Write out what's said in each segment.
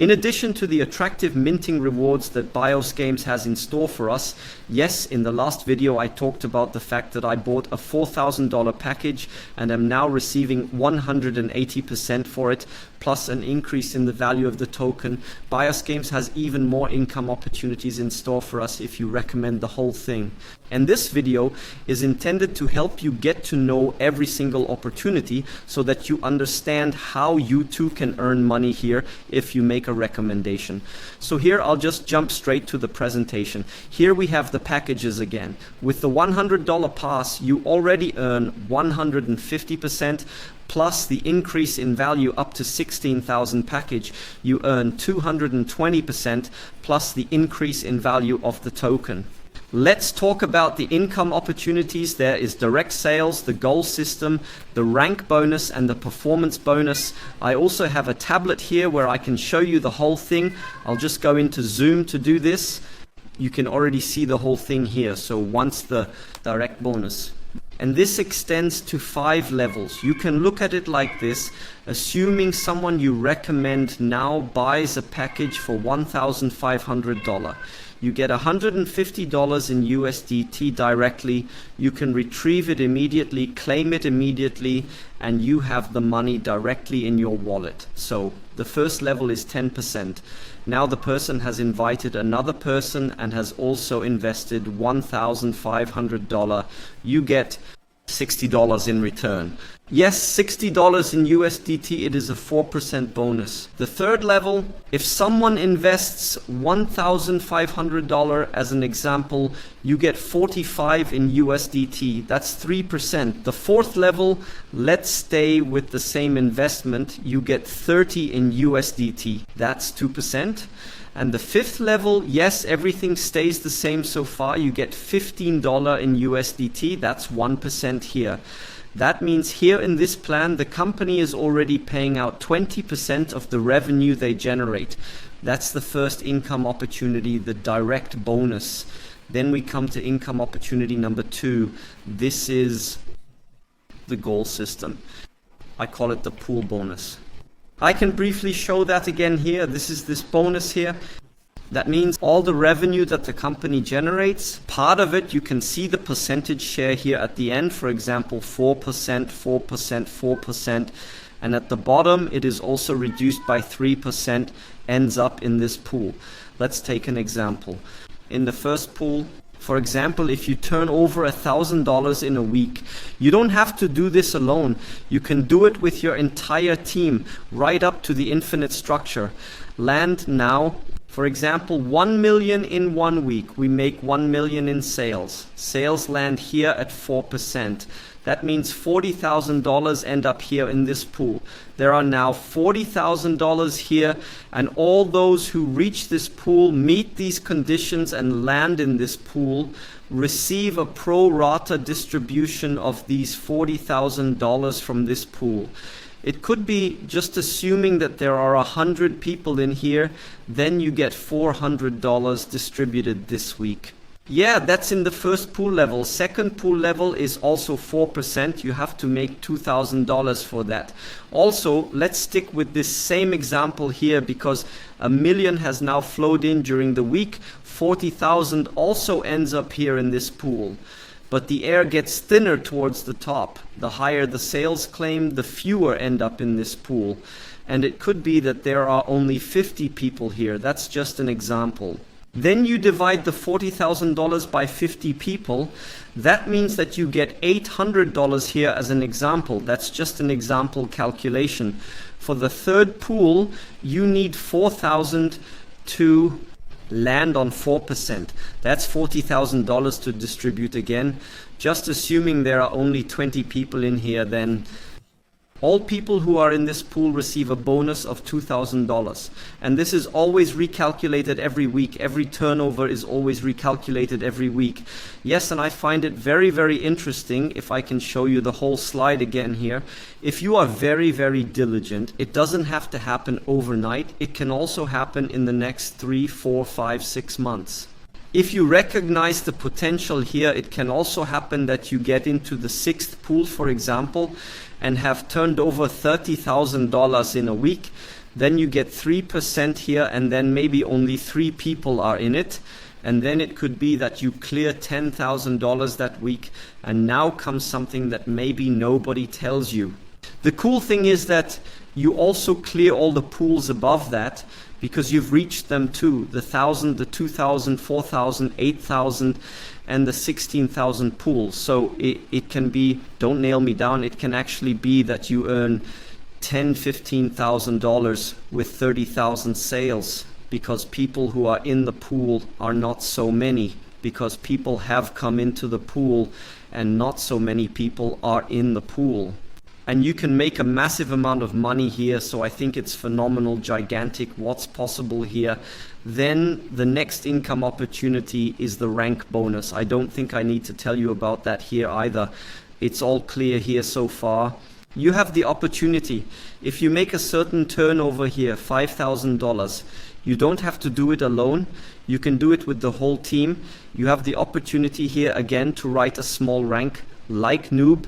In addition to the attractive minting rewards that Bioz Games has in store for us, yes, in the last video I talked about the fact that I bought a $4,000 package and am now receiving 180% for it, plus an increase in the value of the token. Bioz Games has even more income opportunities in store for us if you recommend the whole thing. And this video is intended to help you get to know every single opportunity so that you understand how you too can earn money here if you make a recommendation. So here I'll just jump straight to the presentation. Here we have the packages again. With the $100 pass, you already earn 150%, plus the increase in value up to 16,000 package, you earn 220%, plus the increase in value of the token. Let's talk about the income opportunities. There is direct sales, the goal system, the rank bonus, and the performance bonus. I also have a tablet here where I can show you the whole thing. I'll just go into Zoom to do this. You can already see the whole thing here. So once the direct bonus. And this extends to 5 levels. You can look at it like this. Assuming someone you recommend now buys a package for $1,500. You get $150 in USDT directly. You can retrieve it immediately, claim it immediately, and you have the money directly in your wallet. So the first level is 10%. Now the person has invited another person and has also invested $1,500. You get $60 in return. Yes, $60 in USDT, it is a 4% bonus. The third level, if someone invests $1,500 as an example, you get 45 in USDT. That's 3%. The fourth level, let's stay with the same investment. You get 30 in USDT. That's 2%. And the fifth level, yes, everything stays the same so far. You get $15 in USDT. That's 1% here. That means here in this plan, the company is already paying out 20% of the revenue they generate. That's the first income opportunity, the direct bonus. Then we come to income opportunity number 2. This is the goal system. I call it the pool bonus. I can briefly show that again here. This is this bonus here. That means all the revenue that the company generates, part of it, you can see the percentage share here at the end, for example, 4%, 4%, 4%. And at the bottom, it is also reduced by 3%, ends up in this pool. Let's take an example. In the first pool, for example, if you turn over $1,000 in a week, you don't have to do this alone. You can do it with your entire team, right up to the infinite structure. Land now. For example, 1 million in 1 week, we make 1 million in sales. Sales land here at 4%. That means $40,000 end up here in this pool. There are now $40,000 here, and all those who reach this pool, meet these conditions and land in this pool, receive a pro rata distribution of these $40,000 from this pool. It could be just assuming that there are 100 people in here, then you get $400 distributed this week. Yeah, that's in the first pool level. Second pool level is also 4%. You have to make $2,000 for that. Also, let's stick with this same example here because $1 million has now flowed in during the week. 40,000 also ends up here in this pool. But the air gets thinner towards the top. The higher the sales claim, the fewer end up in this pool. And it could be that there are only 50 people here. That's just an example. Then you divide the $40,000 by 50 people. That means that you get $800 here as an example. That's just an example calculation. For the third pool, you need 4,000 to land on 4%. That's $40,000 to distribute again. Just assuming there are only 20 people in here, then all people who are in this pool receive a bonus of $2,000. And this is always recalculated every week. Every turnover is always recalculated every week. Yes, and I find it very, very interesting, if I can show you the whole slide again here. If you are very, very diligent, it doesn't have to happen overnight. It can also happen in the next 3, 4, 5, 6 months. If you recognize the potential here, it can also happen that you get into the 6th pool, for example, and have turned over $30,000 in a week. then you get 3% here, and then maybe only 3 people are in it. And then it could be that you clear $10,000 that week, and now comes something that maybe nobody tells you. The cool thing is that you also clear all the pools above that, because you've reached them too. The 1,000, the 2,000, 4,000, 8,000, and the 16,000 pools. So it can be, don't nail me down, it can actually be that you earn $10,000, $15,000 with 30,000 sales, because people who are in the pool are not so many, because people have come into the pool and not so many people are in the pool. And you can make a massive amount of money here, so I think it's phenomenal, gigantic, what's possible here. Then the next income opportunity is the rank bonus. I don't think I need to tell you about that here either. It's all clear here so far. You have the opportunity, if you make a certain turnover here, $5,000, you don't have to do it alone. You can do it with the whole team. You have the opportunity here again to write a small rank like noob,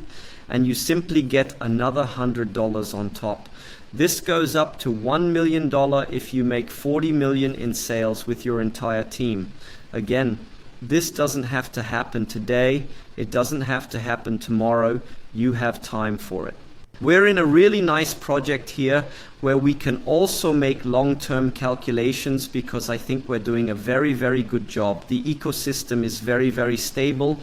and you simply get another $100 on top. This goes up to $1 million if you make 40 million in sales with your entire team. Again, this doesn't have to happen today. It doesn't have to happen tomorrow. You have time for it. We're in a really nice project here where we can also make long-term calculations, because I think we're doing a very, very good job. The ecosystem is very, very stable.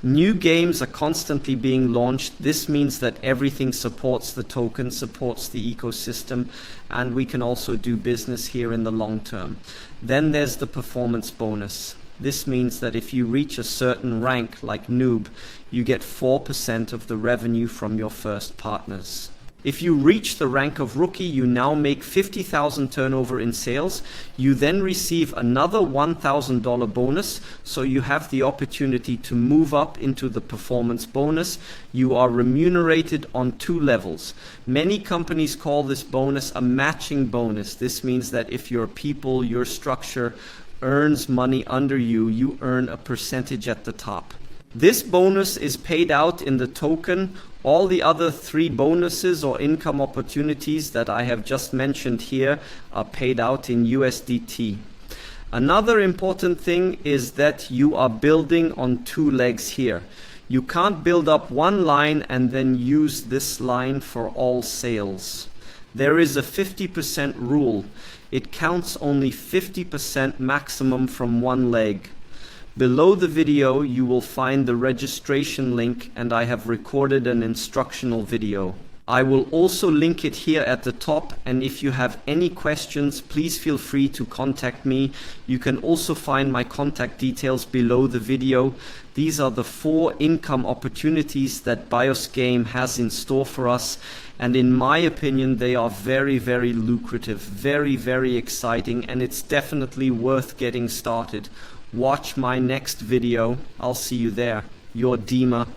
New games are constantly being launched. This means that everything supports the token, supports the ecosystem, and we can also do business here in the long term. Then there's the performance bonus. This means that if you reach a certain rank like noob, you get 4% of the revenue from your first partners. If you reach the rank of rookie, you now make 50,000 turnover in sales. You then receive another $1,000 bonus, so you have the opportunity to move up into the performance bonus. You are remunerated on 2 levels. Many companies call this bonus a matching bonus. This means that if your people, your structure earns money under you, you earn a percentage at the top. This bonus is paid out in the token. All the other 3 bonuses or income opportunities that I have just mentioned here are paid out in USDT. Another important thing is that you are building on 2 legs here. You can't build up one line and then use this line for all sales. There is a 50% rule. It counts only 50% maximum from one leg. Below the video you will find the registration link, and I have recorded an instructional video. I will also link it here at the top, and if you have any questions, please feel free to contact me. You can also find my contact details below the video. These are the 4 income opportunities that Bioz Game has in store for us, and in my opinion they are very, very lucrative, very, very exciting, and it's definitely worth getting started. Watch my next video. I'll see you there. Your Dima.